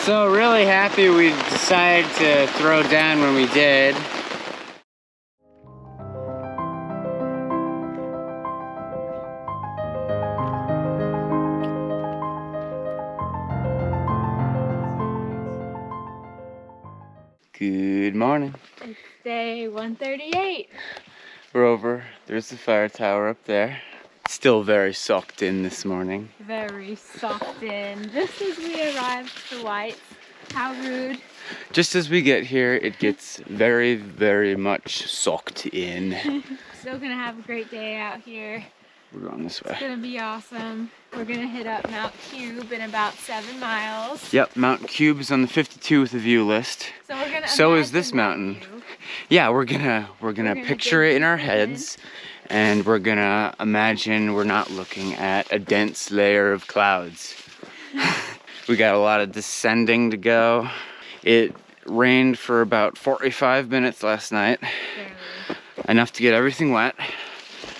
So really happy we decided to throw down when we did. Good morning. It's day 138. We're over. There's the fire tower up there. Still very soaked in this morning. Very soaked in. Just as we arrived to the Whites. How rude. Just as we get here, it gets very, very much soaked in. Still gonna have a great day out here. We're going this way. It's gonna be awesome. We're gonna hit up Mount Cube in about 7 miles. Yep, Mount Cube is on the 52 with a view list. So we're gonna. So is this mountain. Yeah, we're gonna picture it in our heads, and we're gonna imagine we're not looking at a dense layer of clouds. We got a lot of descending to go. It rained for about 45 minutes last night. Barely. Enough to get everything wet,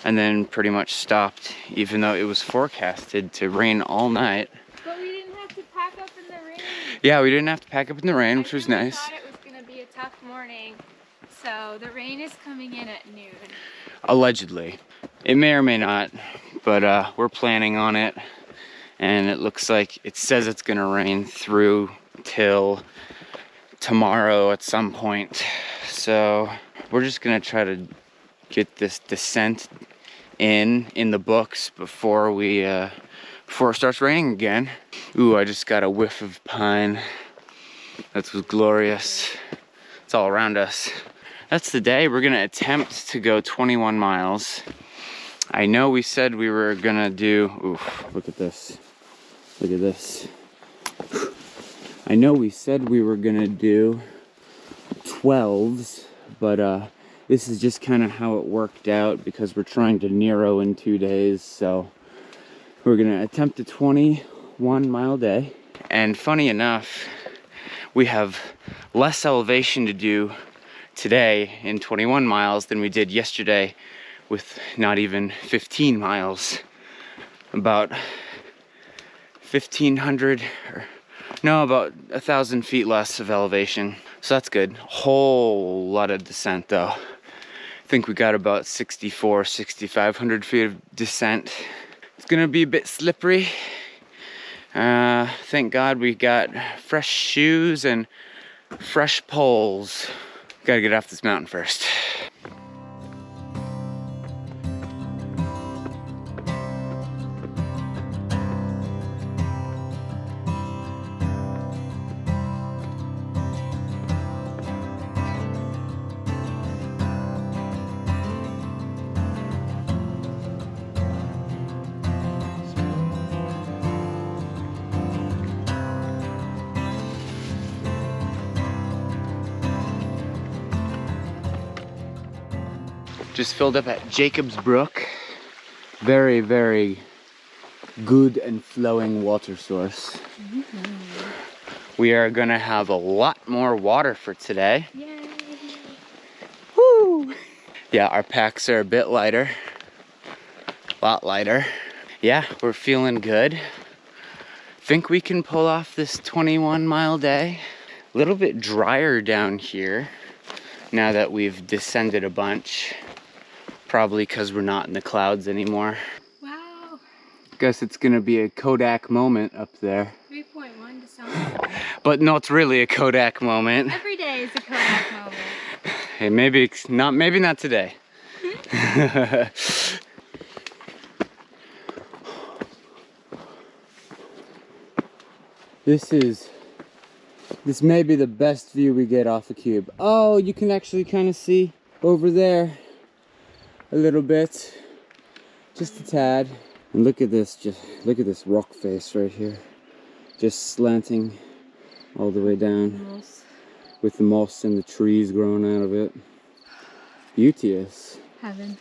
and then pretty much stopped, even though it was forecasted to rain all night. But we didn't have to pack up in the rain. Yeah, we didn't have to pack up in the rain, which was nice. I thought it was gonna be a tough morning. So the rain is coming in at noon. Allegedly. It may or may not, but we're planning on it. And it looks like it says it's gonna rain through till tomorrow at some point. So we're just gonna try to get this descent in the books before it starts raining again. Ooh, I just got a whiff of pine. That was glorious. It's all around us. That's the day. We're gonna attempt to go 21 miles. I know we said we were gonna do, oof, look at this. Look at this. I know we said we were gonna do 12s, but this is just kind of how it worked out because we're trying to Nero in 2 days. So we're gonna attempt a 21 mile day. And funny enough, we have less elevation to do today in 21 miles than we did yesterday with not even 15 miles. About 1,500, about 1,000 feet less of elevation. So that's good. Whole lot of descent though. I think we got about 6,500 feet of descent. It's gonna be a bit slippery. Thank God we got fresh shoes and fresh poles. Gotta get off this mountain first. Just filled up at Jacob's Brook. Very, very good and flowing water source. We are gonna have a lot more water for today. Yay! Woo! Yeah, our packs are a bit lighter. A lot lighter. Yeah, we're feeling good. Think we can pull off this 21 mile day. A little bit drier down here now that we've descended a bunch. Probably because we're not in the clouds anymore. Wow. Guess it's gonna be a Kodak moment up there. 3.1 to something. But no, it's really a Kodak moment. Every day is a Kodak moment. Hey, maybe not today. This may be the best view we get off the cube. Oh, you can actually kind of see over there a little bit, just a tad. And look at this, just look at this rock face right here, just slanting all the way down with the moss and the trees growing out of it. Beauteous. Heaven.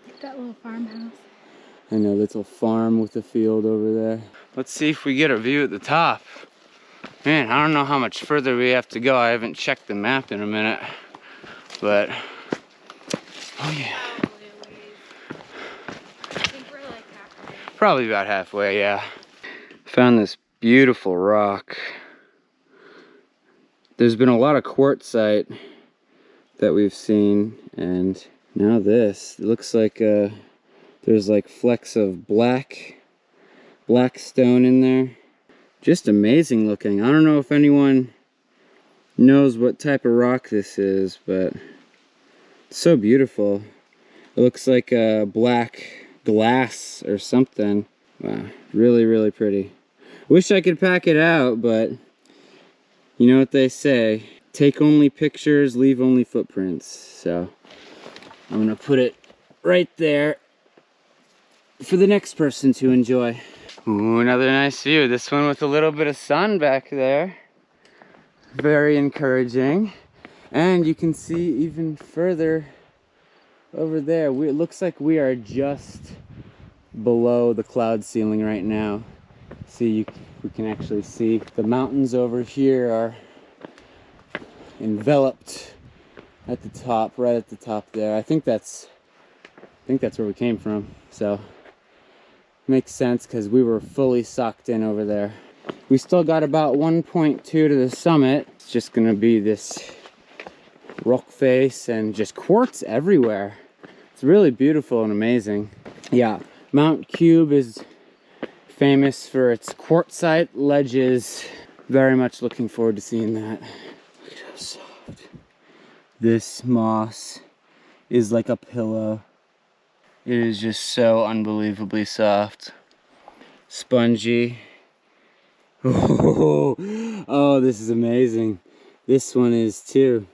Like that little farmhouse. I know, little farm with a field over there. Let's see if we get a view at the top. Man, I don't know how much further we have to go. I haven't checked the map in a minute, but oh yeah. I think we're like halfway. Probably about halfway, yeah. Found this beautiful rock. There's been a lot of quartzite that we've seen, and now this. It looks like there's like flecks of black stone in there. Just amazing looking. I don't know if anyone knows what type of rock this is, but it's so beautiful. It looks like a black glass or something. Wow, really, really pretty. Wish I could pack it out, but you know what they say, take only pictures, leave only footprints. So I'm gonna put it right there for the next person to enjoy. Ooh, another nice view. This one with a little bit of sun back there. Very encouraging. And you can see even further over there. It looks like we are just below the cloud ceiling right now. See, we can actually see the mountains over here are enveloped at the top, right at the top there. I think that's where we came from. So makes sense because we were fully sucked in over there. We still got about 1.2 to the summit. It's just gonna be this rock face and just quartz everywhere. It's really beautiful and amazing. Yeah, Mount Cube is famous for its quartzite ledges. Very much looking forward to seeing that. Look at how soft. This moss is like a pillow. It is just so unbelievably soft. Spongy. Oh, this is amazing. This one is too.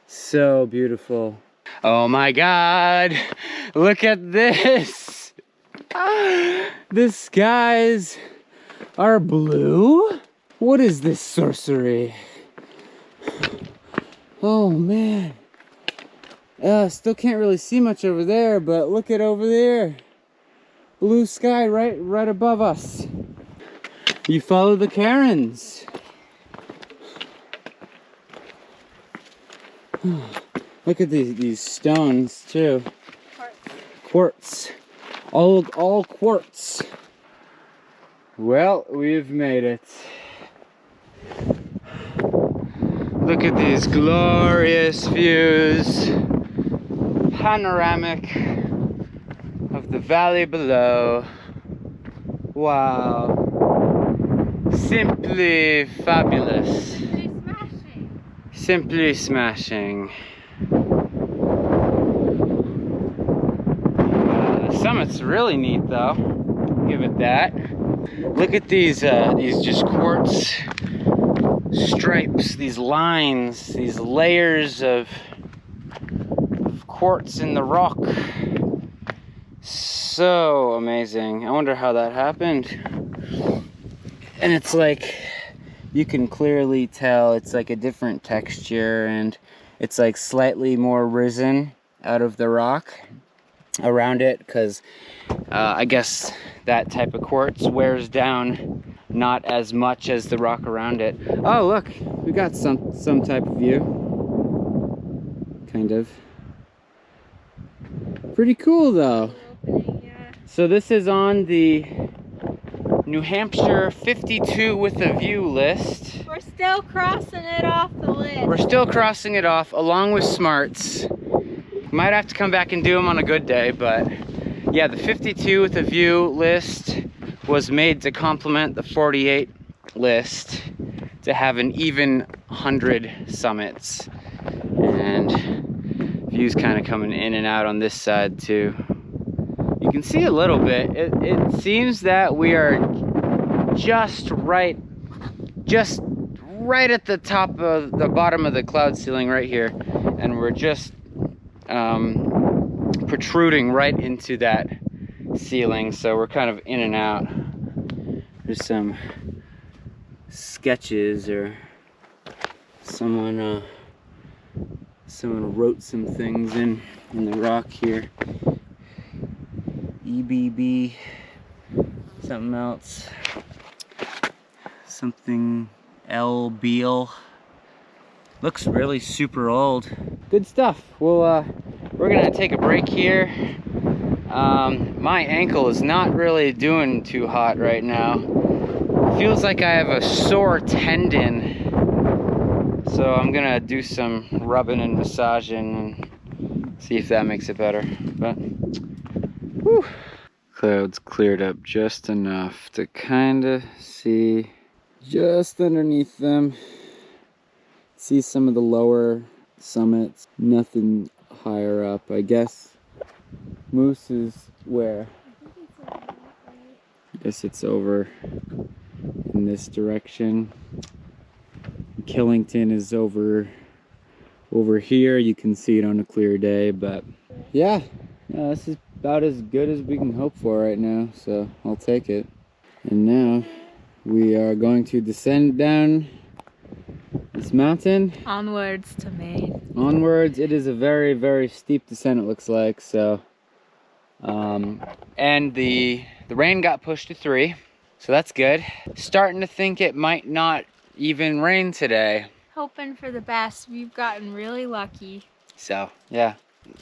So beautiful. Oh my God, look at this. The skies are blue? What is this sorcery? Oh man. Still can't really see much over there, but look at over there. Blue sky right above us. You follow the Karens. Look at these stones too. Quartz. All quartz. Well, we've made it. Look at these glorious views. Panoramic of the valley below. Wow. Simply fabulous. Simply smashing. The summit's really neat though. Give it that. Look at these just quartz stripes, these lines, these layers of quartz in the rock. So amazing. I wonder how that happened. And it's like, you can clearly tell it's like a different texture, and it's like slightly more risen out of the rock around it, because I guess that type of quartz wears down not as much as the rock around it. Oh look, we got some type of view. Kind of. Pretty cool though. So this is on the New Hampshire 52 with a view list. We're still crossing it off the list. We're still crossing it off along with smarts. Might have to come back and do them on a good day, but yeah, the 52 with a view list was made to complement the 48 list to have an even 100 summits. And views kind of coming in and out on this side too. You can see a little bit. It seems that we are just right at the top of the bottom of the cloud ceiling right here, and we're just protruding right into that ceiling, so we're kind of in and out. There's some sketches, or someone wrote some things in the rock here. EBB, something else, something L. Beal. Looks really super old. Good stuff. Well, we're gonna take a break here. My ankle is not really doing too hot right now. Feels like I have a sore tendon So I'm gonna do some rubbing and massaging and see if that makes it better. But whew. Clouds cleared up just enough to kind of see just underneath them. See some of the lower summits. Nothing higher up. I guess Moose is where? I guess it's over in this direction. Killington is over here. You can see it on a clear day, but yeah, this is about as good as we can hope for right now, so I'll take it. And now we are going to descend down this mountain. Onwards to Maine. Onwards. It is a very, very steep descent, it looks like. So and the rain got pushed to 3, so that's good. Starting to think it might not even rain today. Hoping for the best. We've gotten really lucky. So yeah,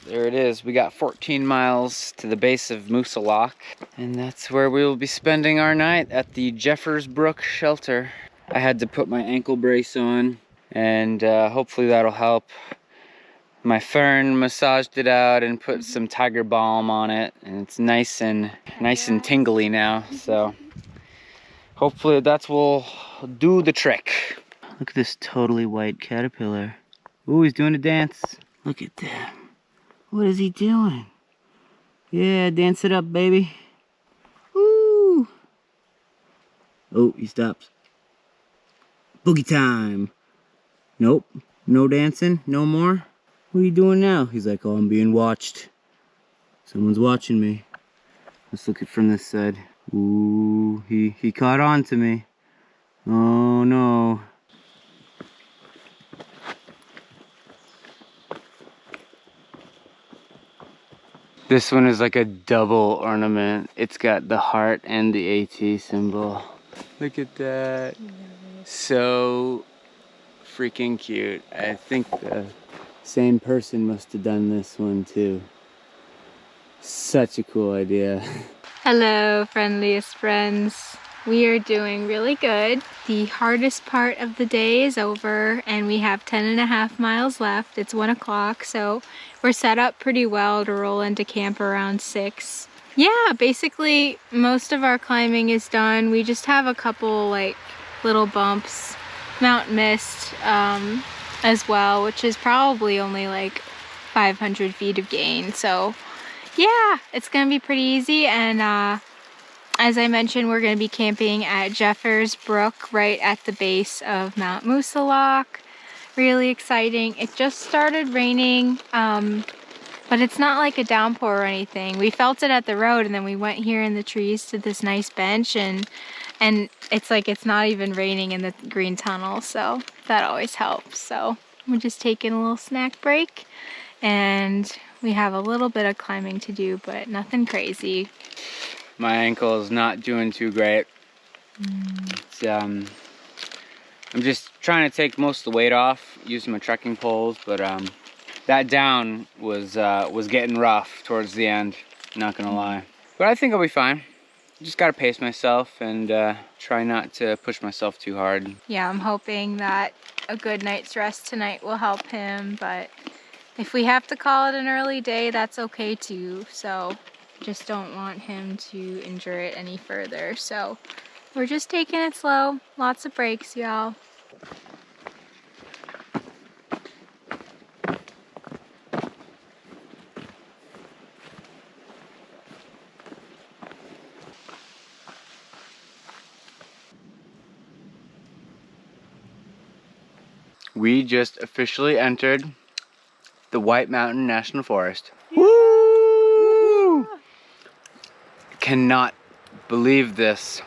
there it is. We got 14 miles to the base of Moosalok, and that's where we will be spending our night, at the Jeffers Brook shelter. I had to put my ankle brace on, and hopefully that'll help. My Fern massaged it out and put some tiger balm on it, and it's nice and tingly now. So hopefully that will do the trick. Look at this totally white caterpillar. Ooh, he's doing a dance. Look at that. What is he doing? Yeah, dance it up, baby. Woo! Oh, he stops. Boogie time. Nope, no dancing, no more. What are you doing now? He's like, oh, I'm being watched. Someone's watching me. Let's look at it from this side. Ooh, he caught on to me. Oh no. This one is like a double ornament. It's got the heart and the AT symbol. Look at that. So freaking cute. I think the same person must have done this one too. Such a cool idea. Hello, friendliest friends. We are doing really good. The hardest part of the day is over, and we have 10.5 miles left. It's 1 o'clock, so we're set up pretty well to roll into camp around 6. Yeah, basically most of our climbing is done. We just have a couple like little bumps. Mount Mist as well, which is probably only like 500 feet of gain. So yeah, it's gonna be pretty easy. And as I mentioned, we're gonna be camping at Jeffers Brook right at the base of Mount Moosalok. Really exciting. It just started raining, but it's not like a downpour or anything. We felt it at the road, and then we went here in the trees to this nice bench, and it's like it's not even raining in the green tunnel, so that always helps. So we're just taking a little snack break, and we have a little bit of climbing to do, but nothing crazy. My ankle is not doing too great. It's, I'm just trying to take most of the weight off using my trekking poles, but that down was getting rough towards the end, not gonna lie. But I think I'll be fine. Just gotta pace myself and try not to push myself too hard. Yeah, I'm hoping that a good night's rest tonight will help him, but if we have to call it an early day, that's okay too. So just don't want him to injure it any further. So we're just taking it slow. Lots of breaks, y'all. We just officially entered the White Mountain National Forest. Woo! Cannot believe this.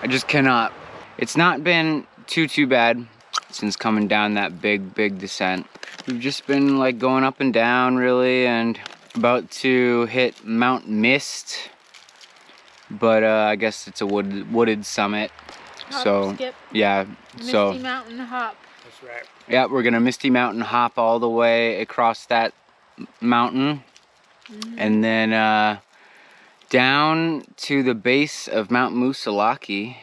I just cannot. It's not been too bad since coming down that big descent. We've just been like going up and down really, and about to hit Mount Mist, but I guess it's a wooded summit. Hop, so skip. Yeah, Misty Mountain hop. That's right. Yeah, we're gonna Misty Mountain hop all the way across that mountain, and then down to the base of Mount Moosalok.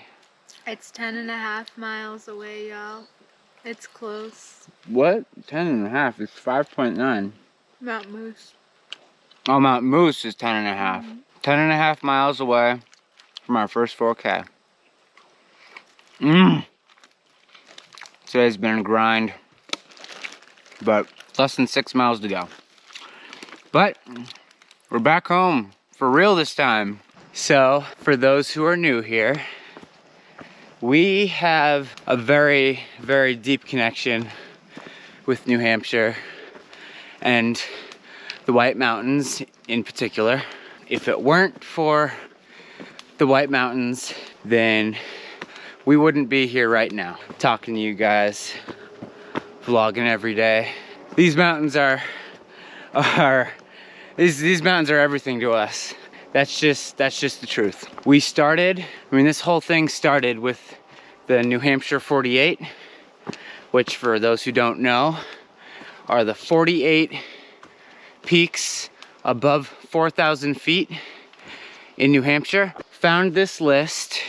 It's 10.5 miles away, y'all. It's close. What? 10.5. It's 5.9. Mount Moose. Oh, Mount Moose is 10.5. 10.5 miles away from our first 4K. Today's been a grind, but less than 6 miles to go. But we're back home for real this time. So, for those who are new here, we have a very, very deep connection with New Hampshire and the White Mountains in particular. If it weren't for the White Mountains, then we wouldn't be here right now, talking to you guys, vlogging every day. These mountains are these mountains are everything to us. That's just the truth. This whole thing started with the New Hampshire 48, which for those who don't know, are the 48 peaks above 4,000 feet in New Hampshire. Found this list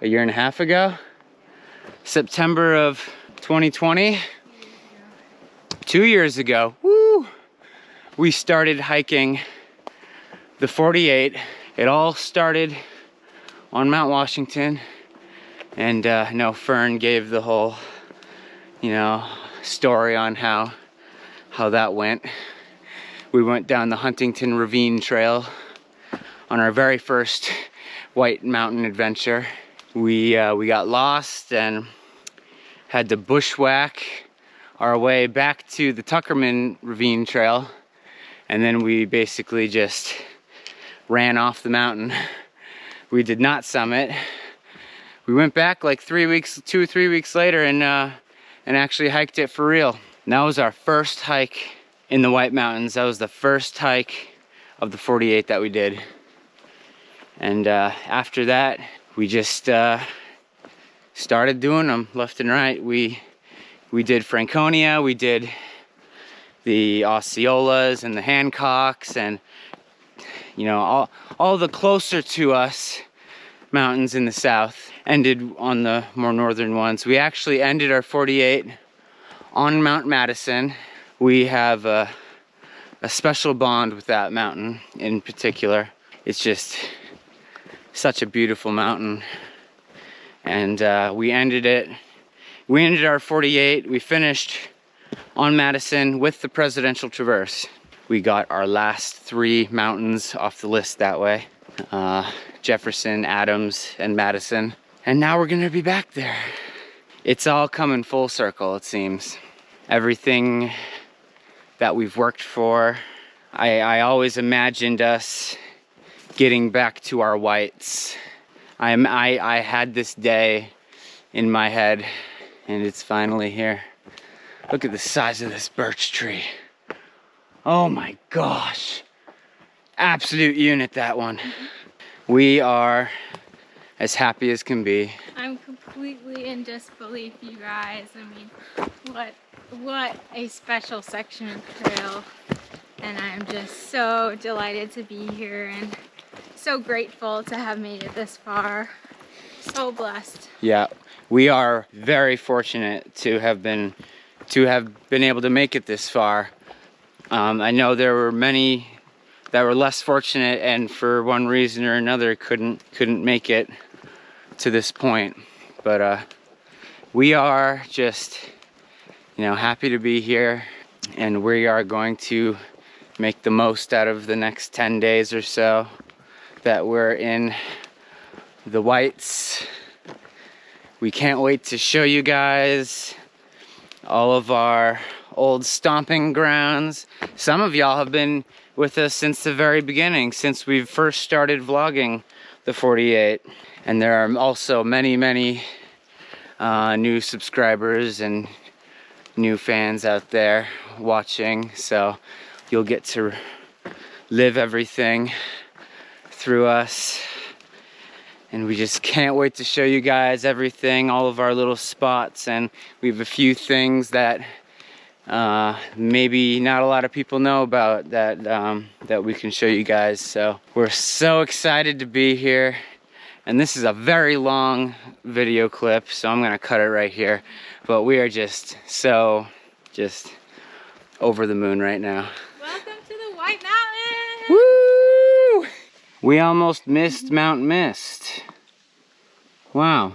a year and a half ago, September of 2020, 2 years ago. Woo! We started hiking the 48. It all started on Mount Washington, and Fern gave the whole, story on how that went. We went down the Huntington Ravine Trail on our very first White Mountain adventure. We got lost and had to bushwhack our way back to the Tuckerman Ravine Trail, and then we basically just ran off the mountain. We did not summit. We went back like 2 or 3 weeks later and actually hiked it for real. And that was our first hike in the White Mountains. That was the first hike of the 48 that we did. And after that, we just started doing them left and right. We did Franconia, we did the Osceolas and the Hancocks, and all the closer to us mountains in the south. Ended on the more northern ones. We actually ended our 48 on Mount Madison. We have a special bond with that mountain in particular. It's just such a beautiful mountain. And we ended our 48. We finished on Madison with the Presidential Traverse. We got our last 3 mountains off the list that way. Jefferson, Adams, and Madison. And now we're gonna be back there. It's all coming full circle, it seems. Everything that we've worked for, I always imagined us getting back to our whites. I had this day in my head, and it's finally here. Look at the size of this birch tree. Oh my gosh. Absolute unit, that one. We are as happy as can be. I'm completely in disbelief, you guys. I mean, what a special section of trail. And I'm just so delighted to be here and so grateful to have made it this far. So blessed. Yeah, we are very fortunate to have been able to make it this far. I know there were many that were less fortunate and for one reason or another couldn't make it to this point. But we are just happy to be here, and we are going to make the most out of the next 10 days or so that we're in the Whites. We can't wait to show you guys all of our old stomping grounds. Some of y'all have been with us since the very beginning, since we first started vlogging the 48. And there are also many new subscribers and new fans out there watching, so you'll get to live everything through us. And we just can't wait to show you guys everything, all of our little spots. And we have a few things that maybe not a lot of people know about that we can show you guys. So we're so excited to be here. And this is a very long video clip, so I'm gonna cut it right here. But we are just over the moon right now. Welcome to the White Mountains! Woo! We almost missed Mount Mist. Wow.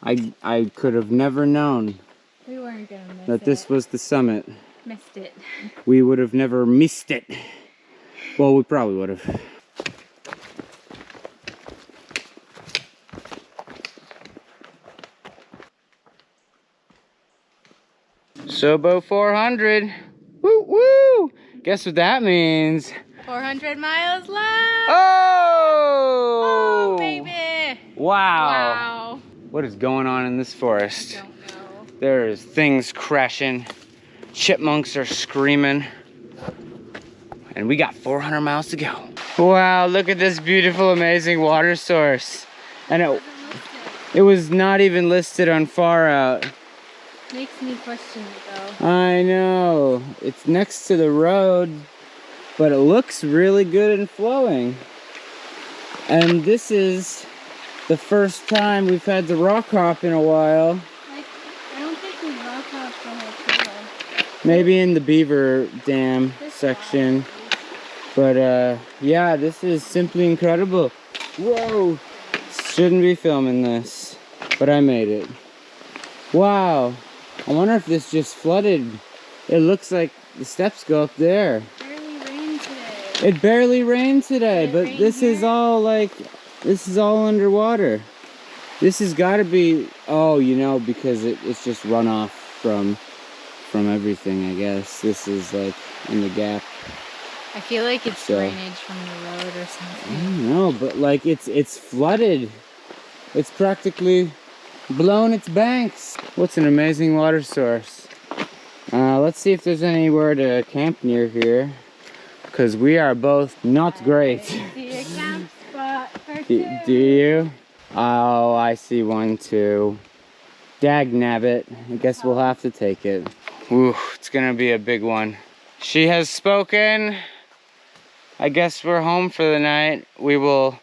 I could have never known We weren't gonna miss that this was the summit. Missed it. We would have never missed it. Well, we probably would have. Sobo 400. Woo woo! Guess what that means? 400 miles left! Oh! Oh, baby! Wow. Wow. What is going on in this forest? Don't know. There's things crashing. Chipmunks are screaming. And we got 400 miles to go. Wow, look at this beautiful, amazing water source. And it was not even listed on Far Out. Makes me question it though. I know. It's next to the road, but it looks really good and flowing. And this is the first time we've had to rock hop in a while. I don't think we rock hopped the whole trail. Maybe in the beaver dam section. But yeah, this is simply incredible. Whoa! Shouldn't be filming this, but I made it. Wow! I wonder if this just flooded. It looks like the steps go up there. It barely rained today. It barely rained today, Did it but rain this is here? all like, this is all underwater. This has got to be, oh, you know, because it's just runoff from everything, I guess. This is like in the gap. I feel like it's So- drainage from the road or I something. don't know, but like it's flooded. It's practically blown its banks. What's an amazing water source. Let's see if there's anywhere to camp near here, because we are both not great. See a camp spot for Do you? Oh, I see one too. Dag nabbit. I guess we'll have to take it. Ooh, it's gonna be a big one. She has spoken. I guess we're home for the night. We will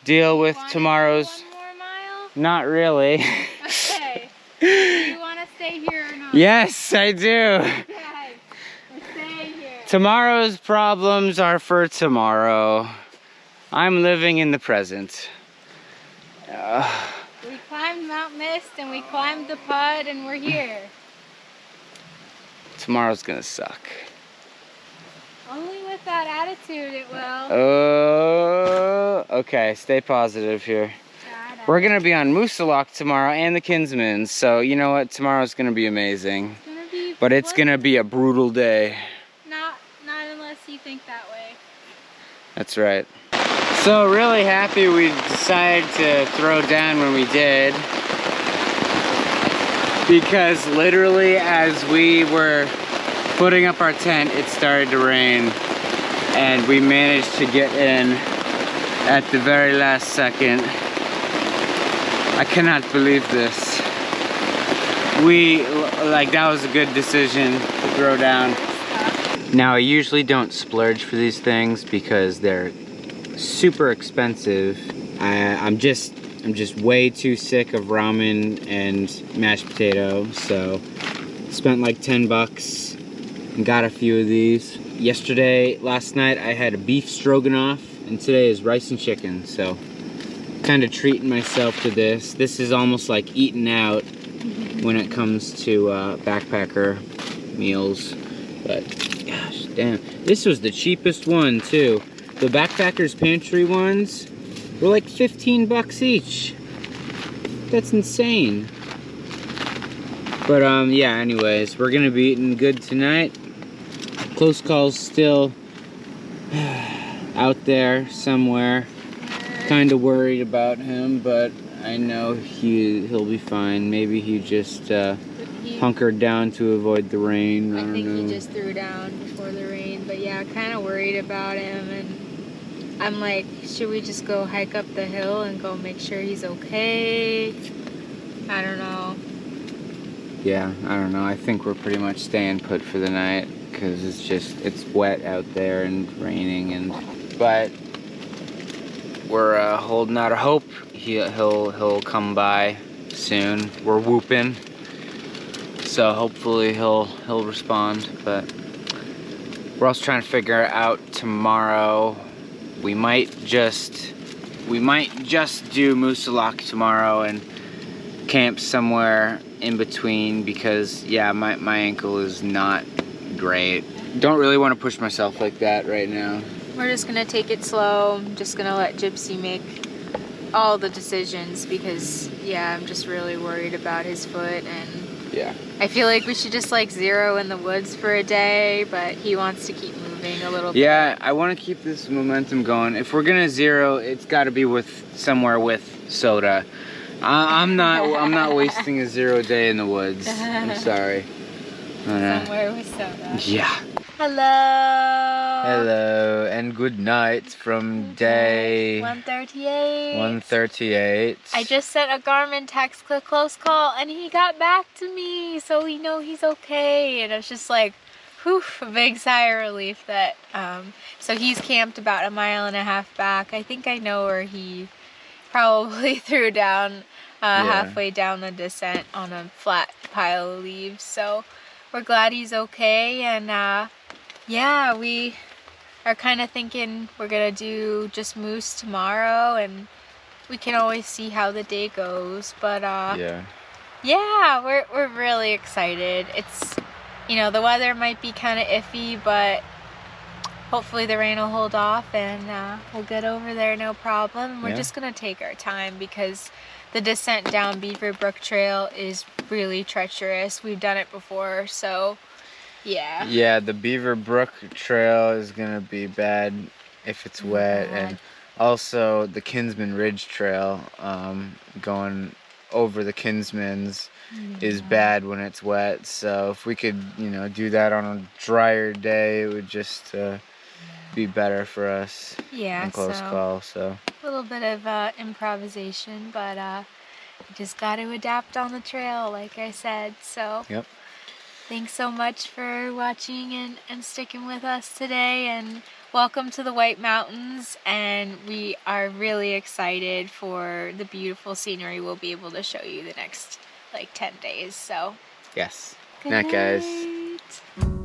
deal with tomorrow's... One more mile? Not really. Okay. Do you want to stay here or not? Yes, I do. Okay. We're staying here. Tomorrow's problems are for tomorrow. I'm living in the present. We climbed Mount Mist and we climbed the Pud and we're here. Tomorrow's gonna suck. Only with that attitude it will. Oh, okay, stay positive here. We're gonna be on Moosalok tomorrow and the Kinsmans, so you know what? Tomorrow's gonna be amazing. It's gonna be But it's gonna be a brutal day. not unless you think that way. That's right. So really happy we decided to throw down when we did. Because literally as we were putting up our tent, it started to rain. And we managed to get in at the very last second. I cannot believe this. That was a good decision to throw down. Now I usually don't splurge for these things because they're super expensive. I'm just way too sick of ramen and mashed potato, so spent like 10 bucks and got a few of these. Last night I had a beef stroganoff, and today is rice and chicken, so kind of treating myself to this. This is almost like eating out when it comes to backpacker meals, but gosh damn, this was the cheapest one too. The Backpackers Pantry ones were like 15 bucks each. That's insane. But yeah, anyways, we're gonna be eating good tonight. Close Call's still out there somewhere. Kind of worried about him, but I know he'll be fine. Maybe he just hunkered down to avoid the rain. I think know. he just threw down before the rain, but yeah, kind of worried about him, and I'm like, should we just go hike up the hill and go make sure he's okay? I don't know. Yeah, I don't know. I think we're pretty much staying put for the night because it's wet out there and raining, but we're holding out a hope he'll come by soon. We're whooping, so hopefully he'll respond. But we're also trying to figure out tomorrow. We might just do Moosalak tomorrow and camp somewhere in between, because yeah, my ankle is not great. Don't really want to push myself like that right now. We're just gonna take it slow. I'm just gonna let Gypsy make all the decisions, because yeah, I'm just really worried about his foot, and Yeah. I feel like we should just like zero in the woods for a day, but he wants to keep moving a little bit. Yeah, I want to keep this momentum going. If we're gonna zero, it's got to be somewhere with soda. I'm not wasting a 0 day in the woods. I'm sorry. Somewhere with soda. Yeah. Hello. Hello and good night from day 138. 138. I just sent a Garmin text close call, and he got back to me, so we know he's okay. And it's just like, whew, a big sigh of relief that. So he's camped about 1.5 miles back. I think I know where he probably threw down halfway down the descent on a flat pile of leaves. So we're glad he's okay, and yeah, we are kind of thinking we're gonna do just moose tomorrow, and we can always see how the day goes. But yeah, we're really excited. It's, you know, the weather might be kind of iffy, but hopefully the rain will hold off, and we'll get over there no problem. We're just gonna take our time, because the descent down Beaver Brook Trail is really treacherous. We've done it before, so yeah. Yeah, the Beaver Brook Trail is gonna be bad if it's wet, and also the Kinsman Ridge Trail, going over the Kinsmans, is bad when it's wet. So if we could, you know, do that on a drier day, it would just be better for us. Yeah, close call. So a little bit of improvisation, but you just got to adapt on the trail, like I said. So yep. Thanks so much for watching and sticking with us today, and welcome to the White Mountains. And we are really excited for the beautiful scenery we'll be able to show you the next like 10 days. So yes. good night, guys. night.